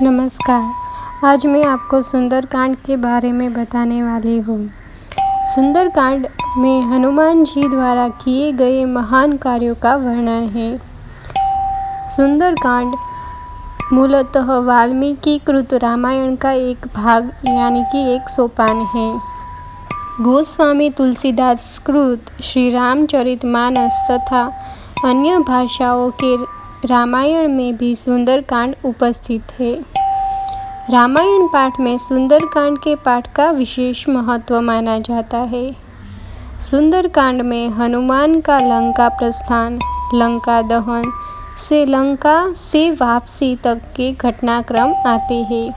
नमस्कार। आज मैं आपको सुंदरकांड के बारे में बताने वाली हूँ। सुंदरकांड में हनुमान जी द्वारा किए गए महान कार्यों का वर्णन है। सुंदरकांड मूलतः वाल्मीकि कृत रामायण का एक भाग यानी कि एक सोपान है। गोस्वामी तुलसीदास कृत श्री रामचरितमानस तथा अन्य भाषाओं के रामायण में भी सुंदरकांड उपस्थित है। रामायण पाठ में सुंदरकांड के पाठ का विशेष महत्व माना जाता है। सुंदरकांड में हनुमान का लंका प्रस्थान, लंका दहन से लंका से वापसी तक के घटनाक्रम आते हैं।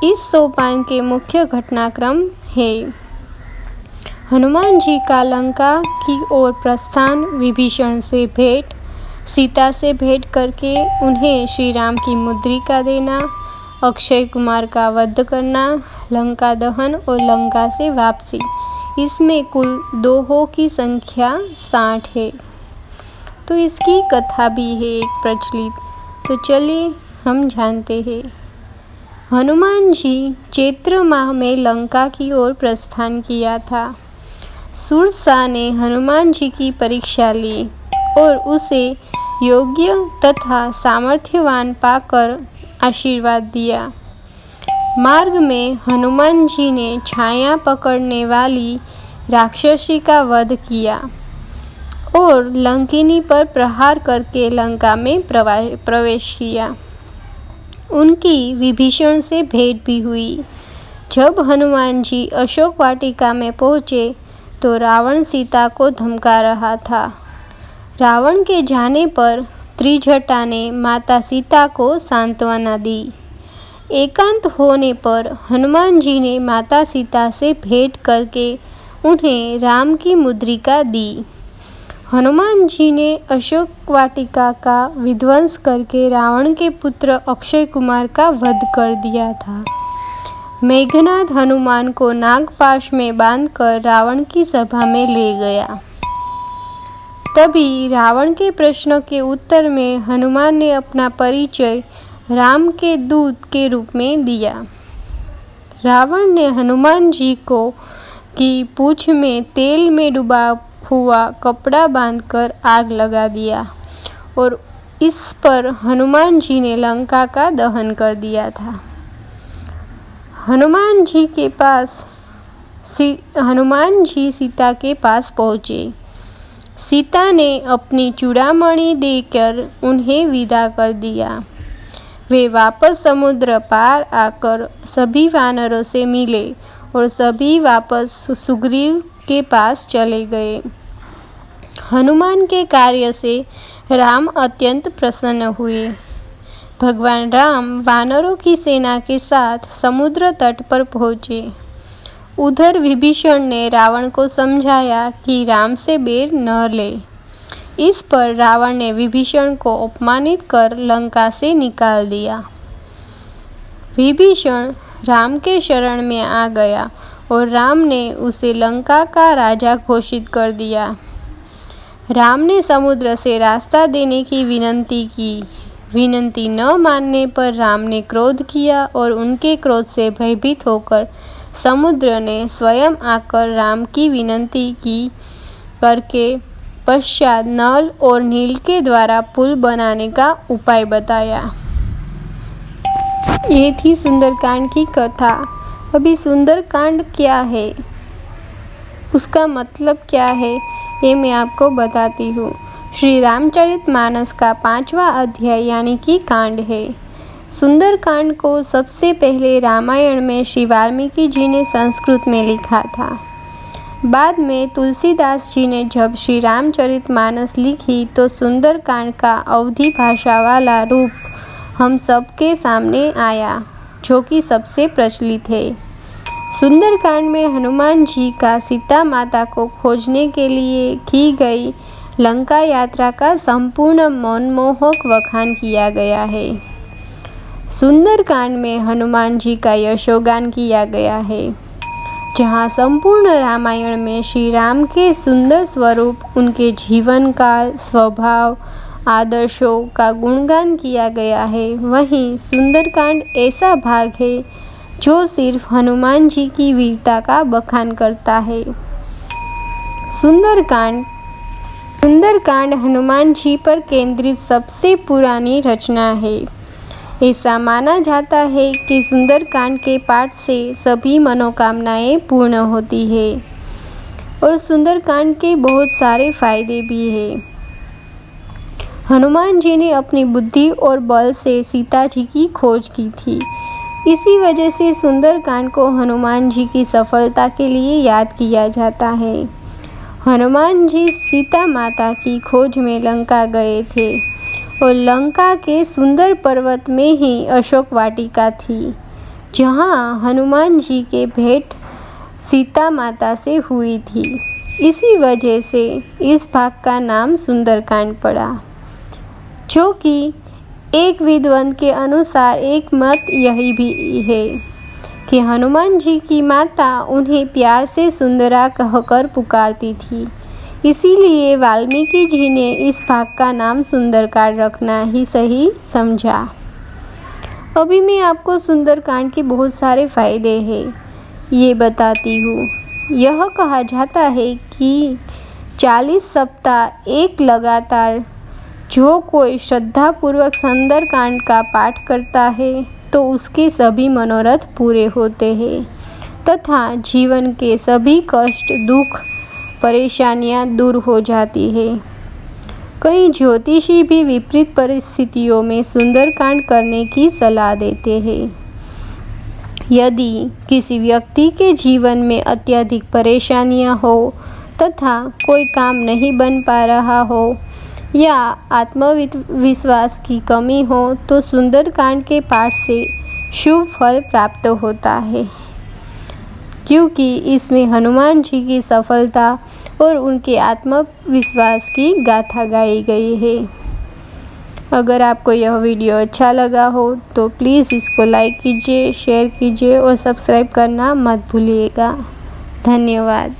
इस सोपान के मुख्य घटनाक्रम है हनुमान जी का लंका की ओर प्रस्थान, विभीषण से भेंट, सीता से भेंट करके उन्हें श्री राम की मुद्रिका देना, अक्षय कुमार का वध करना, लंका दहन और लंका से वापसी। इसमें कुल दोहों की संख्या 60 है। तो इसकी कथा भी है एक प्रचलित। तो चलिए हम जानते हैं। हनुमान जी चैत्र माह में लंका की ओर प्रस्थान किया था। सुरसा ने हनुमान जी की परीक्षा ली और उसे योग्य तथा सामर्थ्यवान पाकर आशीर्वाद दिया। मार्ग में हनुमान जी ने छाया पकड़ने वाली राक्षसी का वध किया और लंकिनी पर प्रहार करके लंका में प्रवेश किया। उनकी विभीषण से भेंट भी हुई। जब हनुमान जी अशोक वाटिका में पहुँचे तो रावण सीता को धमका रहा था। रावण के जाने पर त्रिजटा ने माता सीता को सांत्वना दी। एकांत होने पर हनुमान जी ने माता सीता से भेंट करके उन्हें राम की मुद्रिका दी। हनुमान जी ने अशोक वाटिका का विध्वंस करके रावण के पुत्र अक्षय कुमार का वध कर दिया था। मेघनाद हनुमान को नागपाश में बांधकर रावण की सभा में ले गया। तभी रावण के प्रश्न के उत्तर में हनुमान ने अपना परिचय राम के दूत के रूप में दिया। रावण ने हनुमान जी को की पूंछ में तेल में डूबा हुआ कपड़ा बांधकर आग लगा दिया और इस पर हनुमान जी ने लंका का दहन कर दिया था। हनुमान जी सीता के पास पहुँचे। सीता ने अपनी चूड़ामणि देकर उन्हें विदा कर दिया। वे वापस समुद्र पार आकर सभी वानरों से मिले और सभी वापस सुग्रीव के पास चले गए। हनुमान के कार्य से राम अत्यंत प्रसन्न हुए। भगवान राम वानरों की सेना के साथ समुद्र तट पर पहुँचे। उधर विभीषण ने रावण को समझाया कि राम से बैर न ले। इस पर रावण ने विभीषण को अपमानित कर लंका से निकाल दिया। विभीषण राम के शरण में आ गया और राम ने उसे लंका का राजा घोषित कर दिया। राम ने समुद्र से रास्ता देने की विनती की। विनती न मानने पर राम ने क्रोध किया और उनके क्रोध से भयभीत होकर समुद्र ने स्वयं आकर राम की विनती की करके पश्चात नल और नील के द्वारा पुल बनाने का उपाय बताया। ये थी सुंदरकांड की कथा। अभी सुंदरकांड क्या है, उसका मतलब क्या है, ये मैं आपको बताती हूँ। श्री रामचरितमानस का 5वां अध्याय यानी कि कांड है। सुंदरकांड को सबसे पहले रामायण में श्री वाल्मीकि जी ने संस्कृत में लिखा था। बाद में तुलसीदास जी ने जब श्री रामचरितमानस लिखी तो सुंदरकांड का अवधी भाषा वाला रूप हम सबके सामने आया, जो कि सबसे प्रचलित है। सुंदरकांड में हनुमान जी का सीता माता को खोजने के लिए की गई लंका यात्रा का संपूर्ण मनमोहक बखान किया गया है। सुंदरकांड में हनुमान जी का यशोगान किया गया है, जहाँ संपूर्ण रामायण में श्री राम के सुंदर स्वरूप, उनके जीवन काल, स्वभाव, आदर्शों का गुणगान किया गया है, वहीं सुंदरकांड ऐसा भाग है जो सिर्फ हनुमान जी की वीरता का बखान करता है। सुंदरकांड हनुमान जी पर केंद्रित सबसे पुरानी रचना है। ऐसा माना जाता है कि सुंदरकांड के पाठ से सभी मनोकामनाएं पूर्ण होती है और सुंदरकांड के बहुत सारे फायदे भी हैं। हनुमान जी ने अपनी बुद्धि और बल से सीता जी की खोज की थी। इसी वजह से सुंदरकांड को हनुमान जी की सफलता के लिए याद किया जाता है। हनुमान जी सीता माता की खोज में लंका गए थे और लंका के सुंदर पर्वत में ही अशोक वाटिका थी, जहां हनुमान जी के भेंट सीता माता से हुई थी। इसी वजह से इस भाग का नाम सुंदरकांड पड़ा, जो कि एक विद्वान के अनुसार एक मत यही भी है कि हनुमान जी की माता उन्हें प्यार से सुंदरा कहकर पुकारती थी। इसीलिए वाल्मीकि जी ने इस भाग का नाम सुंदरकांड रखना ही सही समझा। अभी मैं आपको सुंदरकांड के बहुत सारे फायदे हैं ये बताती हूँ। यह कहा जाता है कि 40 सप्ताह एक लगातार जो कोई श्रद्धापूर्वक सुंदरकांड का पाठ करता है तो उसके सभी मनोरथ पूरे होते हैं तथा जीवन के सभी कष्ट, दुख, परेशानियां दूर हो जाती है। कई ज्योतिषी भी विपरीत परिस्थितियों में सुंदरकांड करने की सलाह देते हैं। यदि किसी व्यक्ति के जीवन में अत्यधिक परेशानियां हो तथा कोई काम नहीं बन पा रहा हो या आत्मविश्वास की कमी हो तो सुंदरकांड के पाठ से शुभ फल प्राप्त होता है, क्योंकि इसमें हनुमान जी की सफलता और उनके आत्मविश्वास की गाथा गाई गई है। अगर आपको यह वीडियो अच्छा लगा हो तो प्लीज़ इसको लाइक कीजिए, शेयर कीजिए और सब्सक्राइब करना मत भूलिएगा। धन्यवाद।